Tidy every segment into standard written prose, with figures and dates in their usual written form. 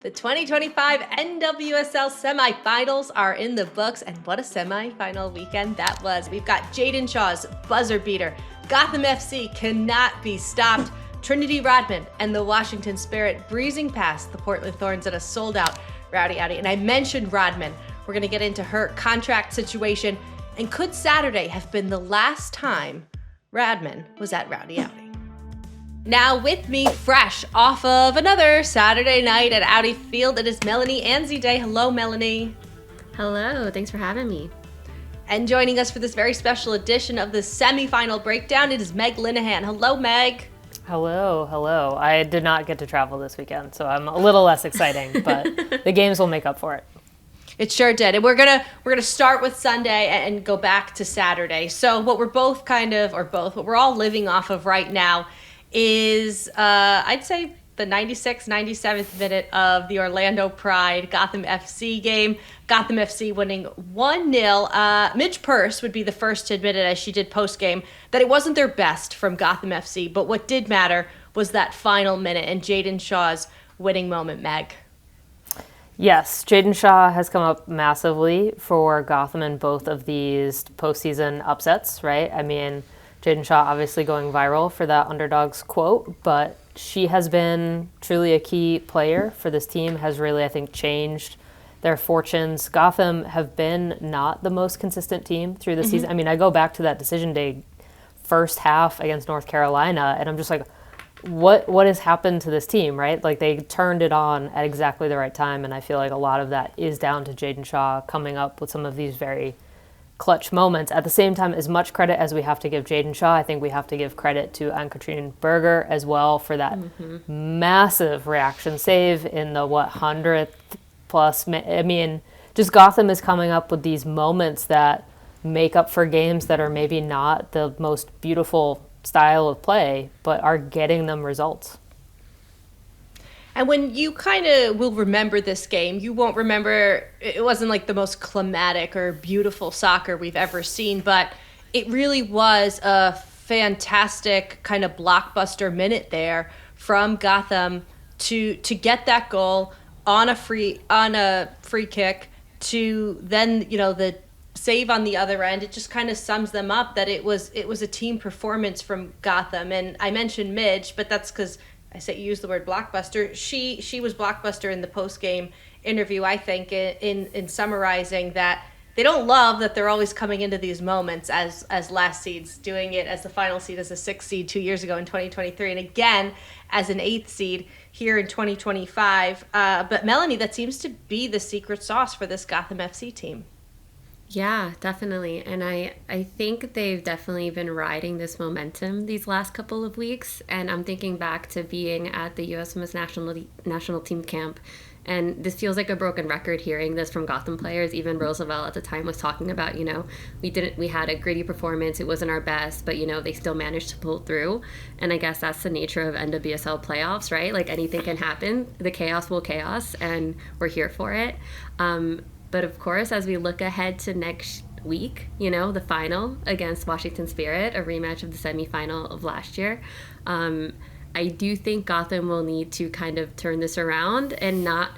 The 2025 NWSL semifinals are in the books, and what a semifinal weekend that was. We've got Jaedyn Shaw's buzzer beater. Gotham FC cannot be stopped. Trinity Rodman and the Washington Spirit breezing past the Portland Thorns at a sold-out Rowdy. And I mentioned Rodman. We're going to get into her contract situation. And could Saturday have been the last time Rodman was at Rowdy? Now with me, fresh off of another Saturday night at Audi Field, it is Melanie Anzidei. Hello, Melanie. Hello, thanks for having me. And joining us for this very special edition of the semifinal breakdown, it is Meg Linehan. Hello, Meg. Hello. I did not get to travel this weekend, so I'm a little less exciting, but the games will make up for it. It sure did. And we're gonna start with Sunday and go back to Saturday. So what we're what we're all living off of right now is I'd say the 96th, 97th minute of the Orlando Pride Gotham FC game. Gotham FC winning 1-0. Midge Purse would be the first to admit it, as she did post-game, that it wasn't their best from Gotham FC, but what did matter was that final minute and Jaedyn Shaw's winning moment, Meg. Yes, Jaedyn Shaw has come up massively for Gotham in both of these postseason upsets, right? I mean, Jaedyn Shaw obviously going viral for that underdogs quote, but she has been truly a key player for this team, has really, I think, changed their fortunes. Gotham have been not the most consistent team through the season. I mean, I go back to that decision day first half against North Carolina, and I'm just like, what has happened to this team, right? Like, they turned it on at exactly the right time, and I feel like a lot of that is down to Jaedyn Shaw coming up with some of these very clutch moments. At the same time, as much credit as we have to give Jaedyn Shaw, I think we have to give credit to Ann-Katrin Berger as well for that massive reaction save in the 100th plus. I mean, just Gotham is coming up with these moments that make up for games that are maybe not the most beautiful style of play, but are getting them results. And when you kind of will remember this game, you won't remember, it wasn't like the most climatic or beautiful soccer we've ever seen, but it really was a fantastic kind of blockbuster minute there from Gotham to get that goal on a free kick, to then, the save on the other end. It just kind of sums them up that it was a team performance from Gotham. And I mentioned Midge, but that's because use the word blockbuster. She was blockbuster in the post-game interview, I think, in summarizing that they don't love that they're always coming into these moments as last seeds, doing it as the final seed as a 6th seed 2 years ago in 2023, and again as an 8th seed here in 2025. But Melanie, that seems to be the secret sauce for this Gotham FC team. Yeah, definitely. And I think they've definitely been riding this momentum these last couple of weeks. And I'm thinking back to being at the USWNT national team camp. And this feels like a broken record hearing this from Gotham players. Even Roosevelt at the time was talking about, we had a gritty performance. It wasn't our best, but, they still managed to pull through. And I guess that's the nature of NWSL playoffs, right? Like, anything can happen. The chaos will chaos, and we're here for it. But of course, as we look ahead to next week, the final against Washington Spirit, a rematch of the semifinal of last year, I do think Gotham will need to kind of turn this around and not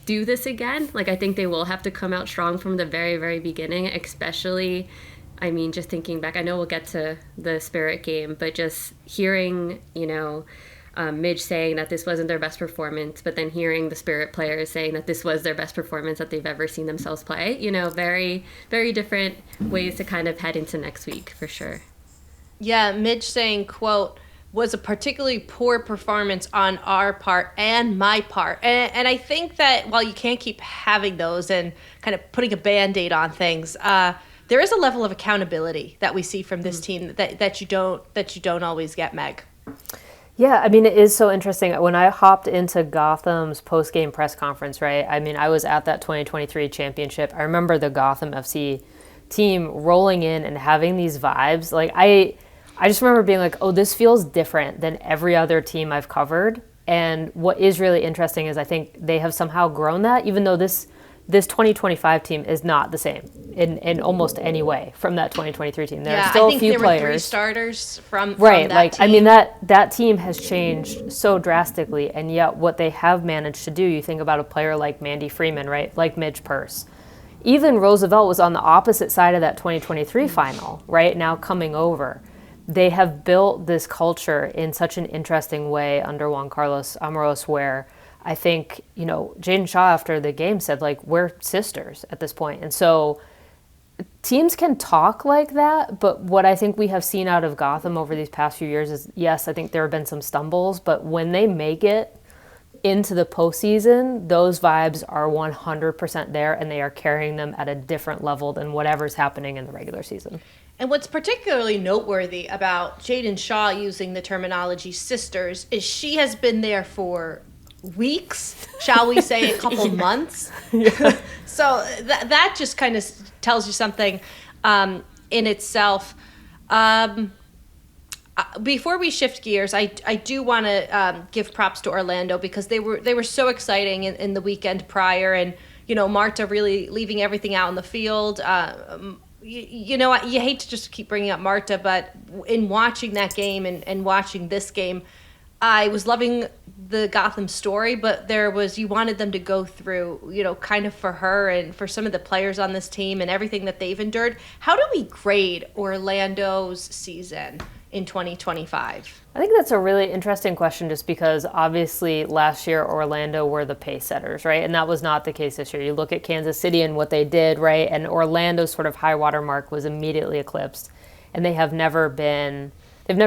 do this again. Like, I think they will have to come out strong from the very, very beginning, especially, just thinking back, I know we'll get to the Spirit game, but just hearing, Midge saying that this wasn't their best performance, but then hearing the Spirit players saying that this was their best performance that they've ever seen themselves play, very, very different ways to kind of head into next week for sure. Yeah, Midge saying, quote, was a particularly poor performance on our part and my part. And I think that while you can't keep having those and kind of putting a Band-Aid on things, there is a level of accountability that we see from this team that you don't always get, Meg. Yeah, it is so interesting. When I hopped into Gotham's post-game press conference, right, I was at that 2023 championship. I remember the Gotham FC team rolling in and having these vibes. Like, I just remember being like, oh, this feels different than every other team I've covered. And what is really interesting is I think they have somehow grown that, even though this 2025 team is not the same. in almost any way from that 2023 team. There Yeah, are still I think a few there players. were 3 starters from Right, that like, team. I mean, that team has changed so drastically, and yet what they have managed to do, you think about a player like Mandy Freeman, right, like Midge Purce. Even Roosevelt was on the opposite side of that 2023 final, right, now coming over. They have built this culture in such an interesting way under Juan Carlos Amoros, where I think, Jaedyn Shaw after the game said, like, we're sisters at this point. And so teams can talk like that, but what I think we have seen out of Gotham over these past few years is, yes, I think there have been some stumbles, but when they make it into the postseason, those vibes are 100% there, and they are carrying them at a different level than whatever's happening in the regular season. And what's particularly noteworthy about Jaedyn Shaw using the terminology sisters is she has been there for weeks, shall we say a couple months. So that just kind of tells you something in itself. Before we shift gears, I do want to give props to Orlando, because they were so exciting in the weekend prior, and Marta really leaving everything out in the field. You hate to just keep bringing up Marta, but in watching that game and watching this game, I was loving the Gotham story, but you wanted them to go through, kind of for her and for some of the players on this team and everything that they've endured. How do we grade Orlando's season in 2025? I think that's a really interesting question, just because obviously last year Orlando were the pace setters, right? And that was not the case this year. You look at Kansas City and what they did, right? And Orlando's sort of high water mark was immediately eclipsed. And they've never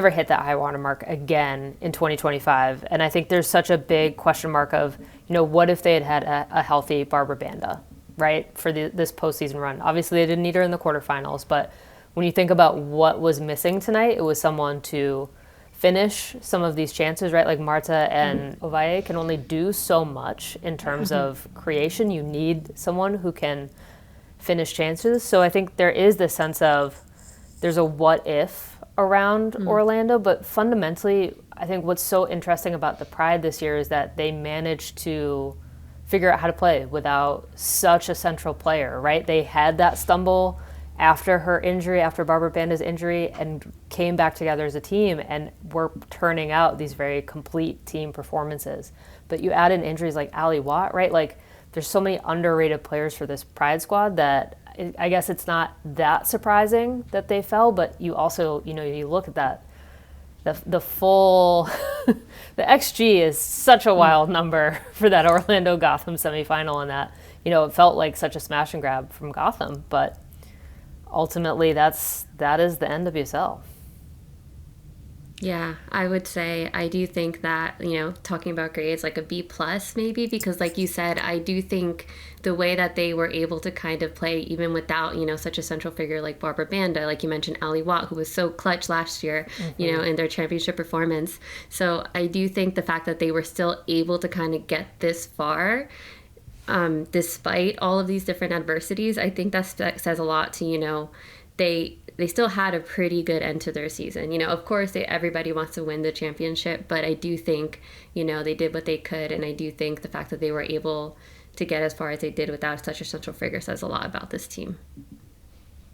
hit that high water mark again in 2025. And I think there's such a big question mark of, what if they had a healthy Barbara Banda, right? For this postseason run. Obviously they didn't need her in the quarterfinals, but when you think about what was missing tonight, it was someone to finish some of these chances, right? Like Marta and Ovalle can only do so much in terms of creation. You need someone who can finish chances. So I think there is this sense of there's a what if around Orlando, but fundamentally, I think what's so interesting about the Pride this year is that they managed to figure out how to play without such a central player, right? They had that stumble after her injury, after Barbara Banda's injury, and came back together as a team and were turning out these very complete team performances. But you add in injuries like Ali Watt, right? Like, there's so many underrated players for this Pride squad that I guess it's not that surprising that they fell, but you also, you look at that, the full, the XG is such a wild number for that Orlando Gotham semifinal, and that, it felt like such a smash and grab from Gotham, but ultimately that is the NWSL. Yeah, I would say I do think that, talking about grades, like a B plus maybe, because like you said, I do think the way that they were able to kind of play even without, such a central figure like Barbara Banda, like you mentioned, Ali Watt, who was so clutch last year, in their championship performance. So I do think the fact that they were still able to kind of get this far, despite all of these different adversities, I think that says a lot to, they still had a pretty good end to their season. Of course, everybody wants to win the championship, but I do think, they did what they could, and I do think the fact that they were able to get as far as they did without such a central figure says a lot about this team.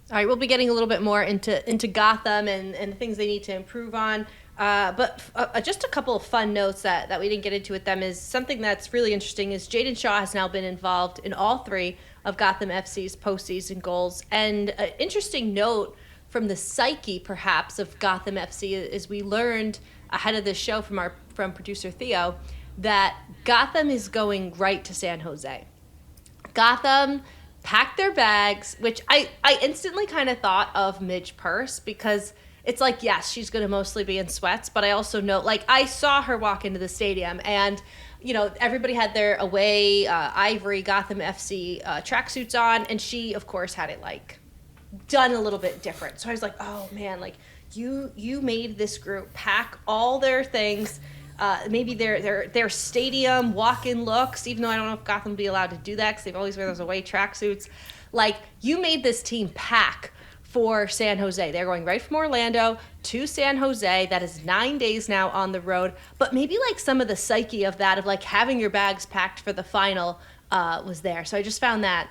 All right, we'll be getting a little bit more into Gotham and the things they need to improve on. But just a couple of fun notes that we didn't get into with them is something that's really interesting is Jaedyn Shaw has now been involved in all 3 of Gotham FC's postseason goals. And an interesting note from the psyche, perhaps, of Gotham FC is we learned ahead of this show from producer Theo that Gotham is going right to San Jose. Gotham packed their bags, which I instantly kind of thought of Midge Purce, because it's like, yes, she's going to mostly be in sweats, but I also know, like, I saw her walk into the stadium and, everybody had their away ivory Gotham FC tracksuits on, and she, of course, had it, like, done a little bit different. So I was like, oh, man, like, you made this group pack all their things, maybe their stadium walk-in looks, even though I don't know if Gotham will be allowed to do that because they've always wear those away tracksuits. Like, you made this team pack for San Jose. They're going right from Orlando to San Jose. That is 9 days now on the road. But maybe like some of the psyche of that, of like having your bags packed for the final was there. So I just found that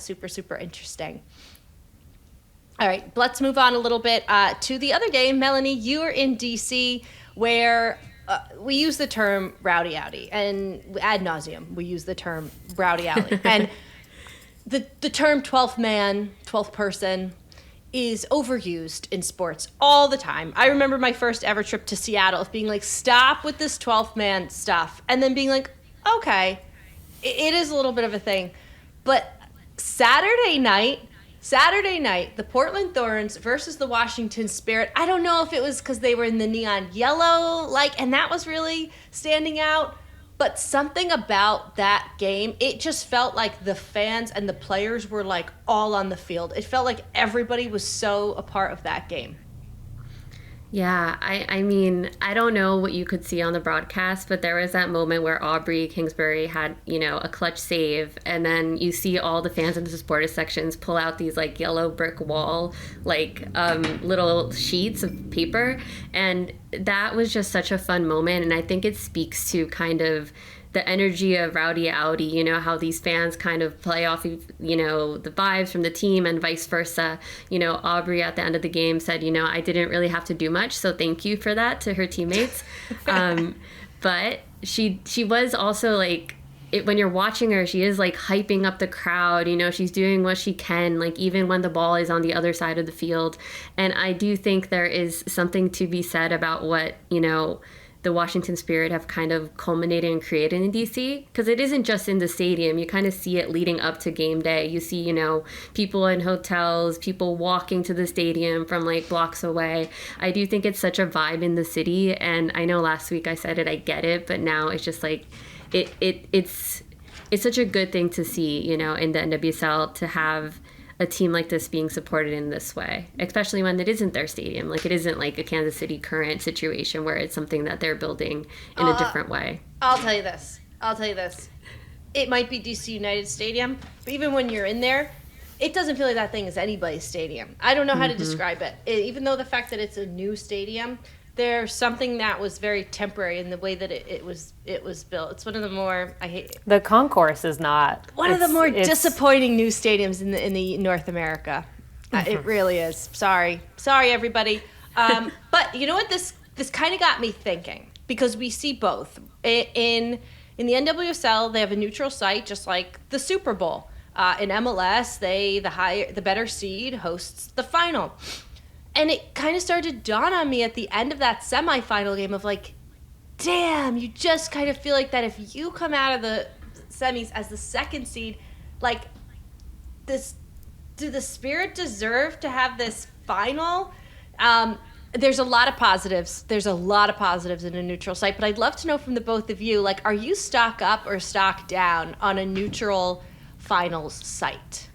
super, super interesting. All right, let's move on a little bit to the other game. Melanie, you are in DC, where we use the term rowdy outy, and ad nauseum we use the term rowdy outy. And the term 12th man, 12th person is overused in sports all the time. I remember my first ever trip to Seattle of being like, stop with this 12th man stuff. And then being like, okay, it is a little bit of a thing. But Saturday night, the Portland Thorns versus the Washington Spirit. I don't know if it was because they were in the neon yellow, and that was really standing out. But something about that game, it just felt like the fans and the players were like all on the field. It felt like everybody was so a part of that game. Yeah, I mean, I don't know what you could see on the broadcast, but there was that moment where Aubrey Kingsbury had, a clutch save, and then you see all the fans in the supporters sections pull out these like yellow brick wall, little sheets of paper, and that was just such a fun moment, and I think it speaks to kind of the energy of Rowdy Outy, how these fans kind of play off, the vibes from the team and vice versa. Aubrey at the end of the game said, I didn't really have to do much, so thank you for that to her teammates. But she was also when you're watching her, she is hyping up the crowd, she's doing what she can, even when the ball is on the other side of the field. And I do think there is something to be said about what, the Washington Spirit have kind of culminated and created in DC, because it isn't just in the stadium. You kind of see it leading up to game day. You see, people in hotels, people walking to the stadium from blocks away. I do think it's such a vibe in the city, and I know last week I said it, I get it, but now it's just it's such a good thing to see, in the NWSL, to have a team like this being supported in this way, especially when it isn't their stadium. It isn't a Kansas City Current situation where it's something that they're building in a different way. I'll tell you this. It might be DC United Stadium, but even when you're in there, it doesn't feel like that thing is anybody's stadium. I don't know how to describe it. Even though the fact that it's a new stadium, there's something that was very temporary in the way that it was built. It's one of the more the concourse is not one of the more disappointing new stadiums in the North America. It really is. Sorry everybody. But you know what? This kind of got me thinking, because we see both in the NWSL. They have a neutral site, just like the Super Bowl. In MLS, the better seed hosts the final. And it kind of started to dawn on me at the end of that semifinal game of damn, you just kind of feel like that if you come out of the semis as the second seed, do the Spirit deserve to have this final? There's a lot of positives. There's a lot of positives in a neutral site, but I'd love to know from the both of you, are you stock up or stock down on a neutral finals site?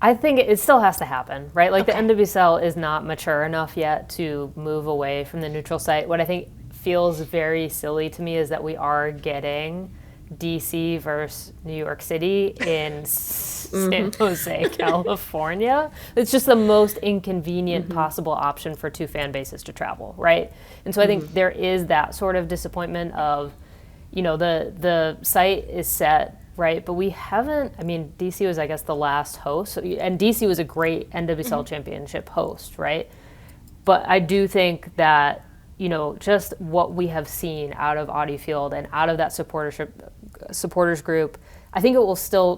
I think it still has to happen, right? Okay. The NWSL is not mature enough yet to move away from the neutral site. What I think feels very silly to me is that we are getting DC versus New York City in San Jose, California. It's just the most inconvenient possible option for two fan bases to travel, right? And so I think there is that sort of disappointment of, the site is set, right? But we haven't, DC was, I guess, the last host. And DC was a great NWSL championship host, right? But I do think that, just what we have seen out of Audi Field and out of that supporters group, I think it will still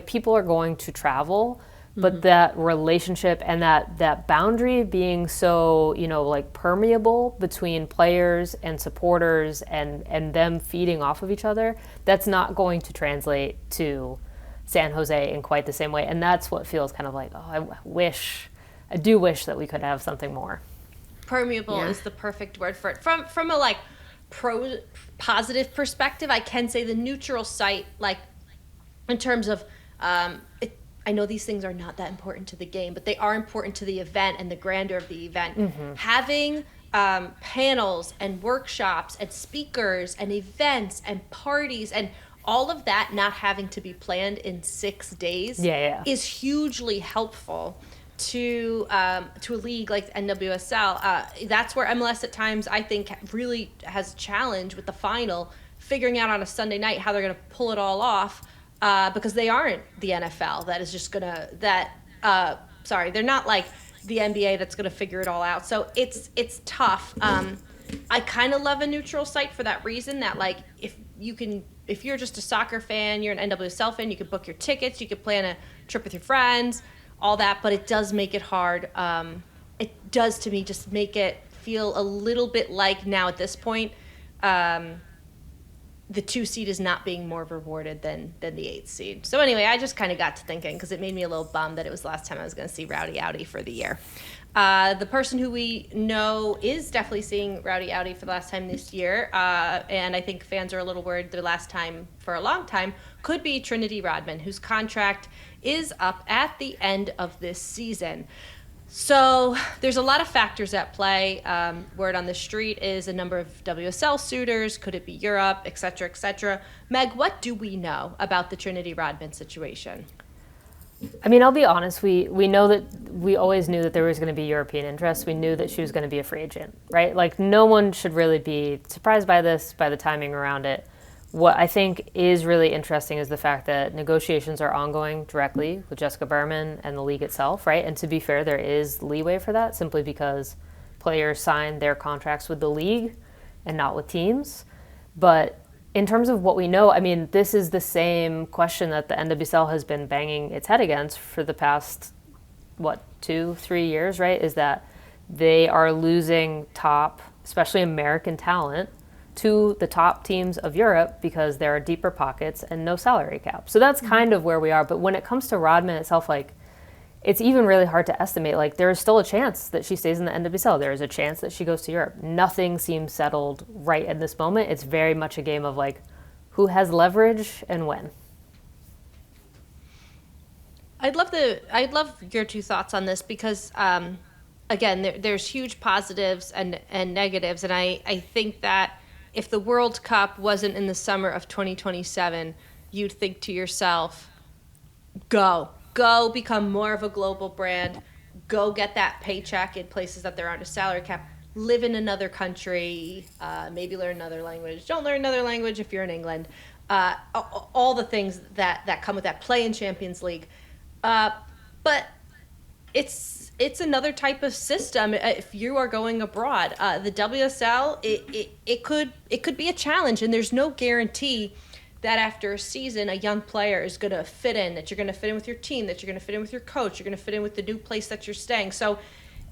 people are going to travel, but that relationship and that boundary being so, permeable between players and supporters and them feeding off of each other, that's not going to translate to San Jose in quite the same way. And that's what feels kind of I do wish that we could have something more. Permeable is the perfect word for it. From a positive perspective, I can say the neutral site, in terms of, I know these things are not that important to the game, but they are important to the event and the grandeur of the event. Having panels and workshops and speakers and events and parties and all of that not having to be planned in 6 days is hugely helpful to a league like NWSL. That's where MLS at times, I think, really has a challenge with the final, figuring out on a Sunday night how they're going to pull it all off, because they aren't the NFL that is just going to, they're not the NBA that's going to figure it all out. So it's tough. I kind of love a neutral site for that reason, that like if you're just a soccer fan, you're an NWSL fan, you could book your tickets, you could plan a trip with your friends, all that, but it does make it hard. It does, to me, just make it feel a little bit like now at this point, the 2 seed is not being more rewarded than the 8 seed. So anyway, I just kind of got to thinking, because it made me a little bummed that it was the last time I was going to see Rowdy Audi for the year. The person who we know is definitely seeing Rowdy Audi for the last time this year, and I think fans are a little worried the last time for a long time, could be Trinity Rodman, whose contract is up at the end of this season. So there's a lot of factors at play. Word on the street is a number of WSL suitors. Could it be Europe, et cetera, et cetera? Meg, what do we know about the Trinity Rodman situation? I mean, I'll be honest. We know that we always knew that there was going to be European interest. We knew that she was going to be a free agent, right? Like, no one should really be surprised by this, by the timing around it. What I think is really interesting is the fact that negotiations are ongoing directly with Jessica Berman and the league itself, right? And to be fair, there is leeway for that simply because players sign their contracts with the league and not with teams. But in terms of what we know, I mean, this is the same question that the NWSL has been banging its head against for the past, 2-3 years, right? Is that they are losing top, especially American talent, to the top teams of Europe because there are deeper pockets and no salary cap. So that's kind of where we are. But when it comes to Rodman itself, like, it's even really hard to estimate. Like, there is still a chance that she stays in the NWSL. There is a chance that she goes to Europe. Nothing seems settled right at this moment. It's very much a game of, like, who has leverage and when. I'd love your 2 thoughts on this because, again, there's huge positives and negatives. And I think that if the World Cup wasn't in the summer of 2027, you'd think to yourself, go become more of a global brand, go get that paycheck in places that there aren't a salary cap, live in another country, maybe learn another language, don't learn another language if you're in England, all the things that come with that, play in Champions League. But it's another type of system if you are going abroad. The WSL, it could be a challenge, and there's no guarantee that after a season a young player is going to fit in, that you're going to fit in with your team, that you're going to fit in with your coach, you're going to fit in with the new place that you're staying. So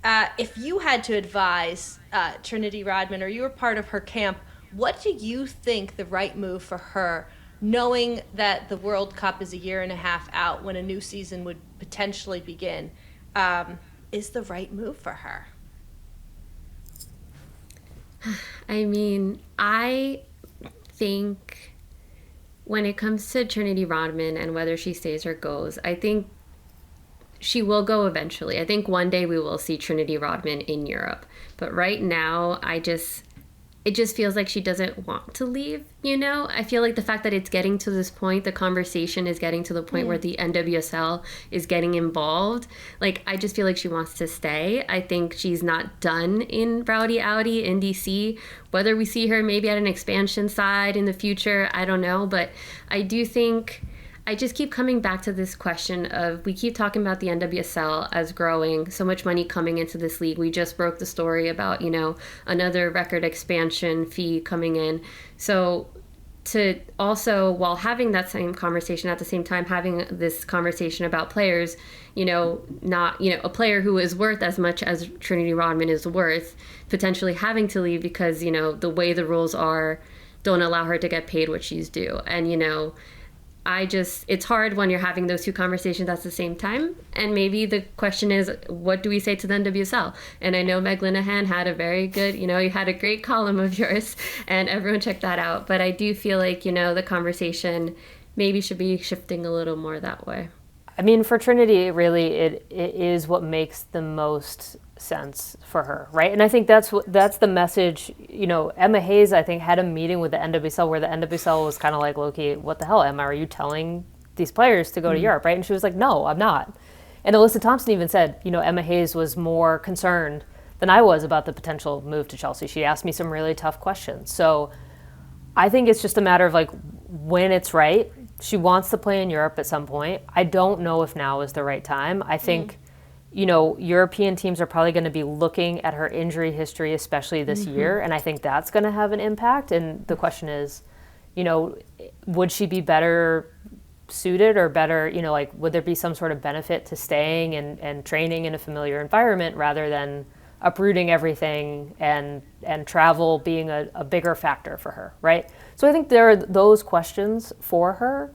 if you had to advise Trinity Rodman, or you were part of her camp, what do you think the right move for her, knowing that the World Cup is a year and a half out when a new season would potentially begin, is the right move for her? I mean, I think when it comes to Trinity Rodman and whether she stays or goes, I think she will go eventually. I think one day we will see Trinity Rodman in Europe. But right now, it just feels like she doesn't want to leave, you know? I feel like the fact that it's getting to this point, the conversation is getting to the point where the NWSL is getting involved. Like, I just feel like she wants to stay. I think she's not done in Rowdy Audi in DC. Whether we see her maybe at an expansion side in the future, I don't know. But I do think, I just keep coming back to this question of, we keep talking about the NWSL as growing, so much money coming into this league. We just broke the story about, you know, another record expansion fee coming in. So to also, while having that same conversation, at the same time having this conversation about players, you know, not, you know, a player who is worth as much as Trinity Rodman is worth, potentially having to leave because, you know, the way the rules are don't allow her to get paid what she's due. And, you know, it's hard when you're having those 2 conversations at the same time. And maybe the question is, what do we say to the NWSL? And I know Meg Linehan had a very good, you know, you had a great column of yours, and everyone checked that out. But I do feel like, you know, the conversation maybe should be shifting a little more that way. I mean, for Trinity, really, it is what makes the most sense for her, right? And I think that's the message. You know, Emma Hayes, I think, had a meeting with the NWSL where the NWSL was kind of like, Loki, what the hell, Emma? Are you telling these players to go to Europe, right? And she was like, no, I'm not. And Alyssa Thompson even said, you know, Emma Hayes was more concerned than I was about the potential move to Chelsea. She asked me some really tough questions. So I think it's just a matter of, like, when it's right. She wants to play in Europe at some point. I don't know if now is the right time. I think European teams are probably going to be looking at her injury history, especially this year. And I think that's going to have an impact. And the question is, would she be better suited or better, would there be some sort of benefit to staying and training in a familiar environment rather than uprooting everything and travel being a bigger factor for her, right? So I think there are those questions for her.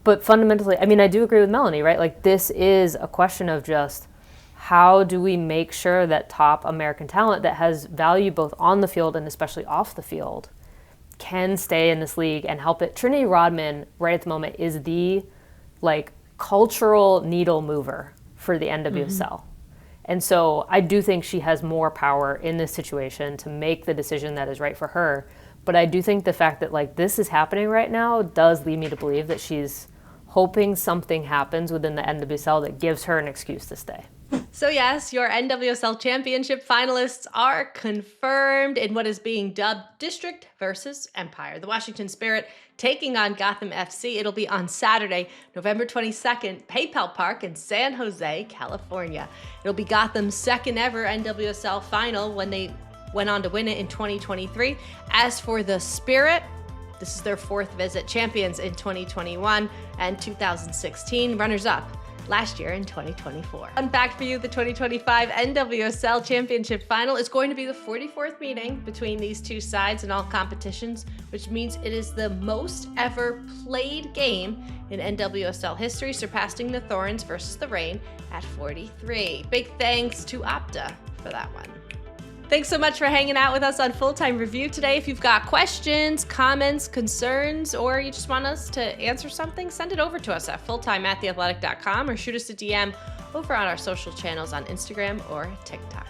But fundamentally, I do agree with Melanie, right? Like, this is a question of just how do we make sure that top American talent that has value both on the field and especially off the field can stay in this league and help it. Trinity Rodman, right at the moment, is the cultural needle mover for the NWSL. And so I do think she has more power in this situation to make the decision that is right for her. But I do think the fact that this is happening right now does lead me to believe that she's hoping something happens within the NWSL that gives her an excuse to stay. So yes, your NWSL Championship finalists are confirmed in what is being dubbed District versus Empire. The Washington Spirit taking on Gotham FC. It'll be on Saturday, November 22nd, PayPal Park in San Jose, California. It'll be Gotham's second ever NWSL final when they went on to win it in 2023. As for the Spirit, this is their fourth visit. Champions in 2021 and 2016. Runners-up last year in 2024. Fun fact for you, the 2025 NWSL Championship Final is going to be the 44th meeting between these two sides in all competitions, which means it is the most ever played game in NWSL history, surpassing the Thorns versus the Reign at 43. Big thanks to Opta for that one. Thanks so much for hanging out with us on Full-Time Review today. If you've got questions, comments, concerns, or you just want us to answer something, send it over to us at fulltime@theathletic.com or shoot us a DM over on our social channels on Instagram or TikTok.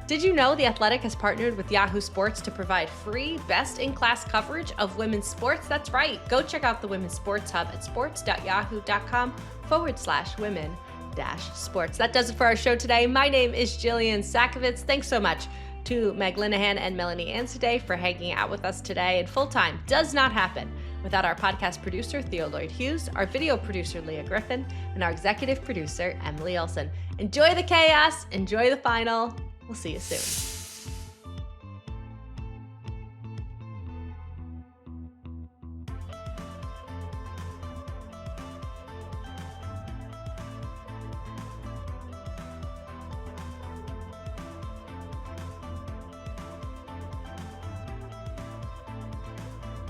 Did you know The Athletic has partnered with Yahoo Sports to provide free, best-in-class coverage of women's sports? That's right. Go check out the Women's Sports Hub at sports.yahoo.com/women-sports. That does it for our show today. My name is Jillian Sakovits. Thanks so much to Meg Linehan and Melanie Anzidei for hanging out with us today. And Full Time does not happen without our podcast producer, Theo Lloyd Hughes, our video producer, Leah Griffin, and our executive producer, Emily Olson. Enjoy the chaos. Enjoy the final. We'll see you soon.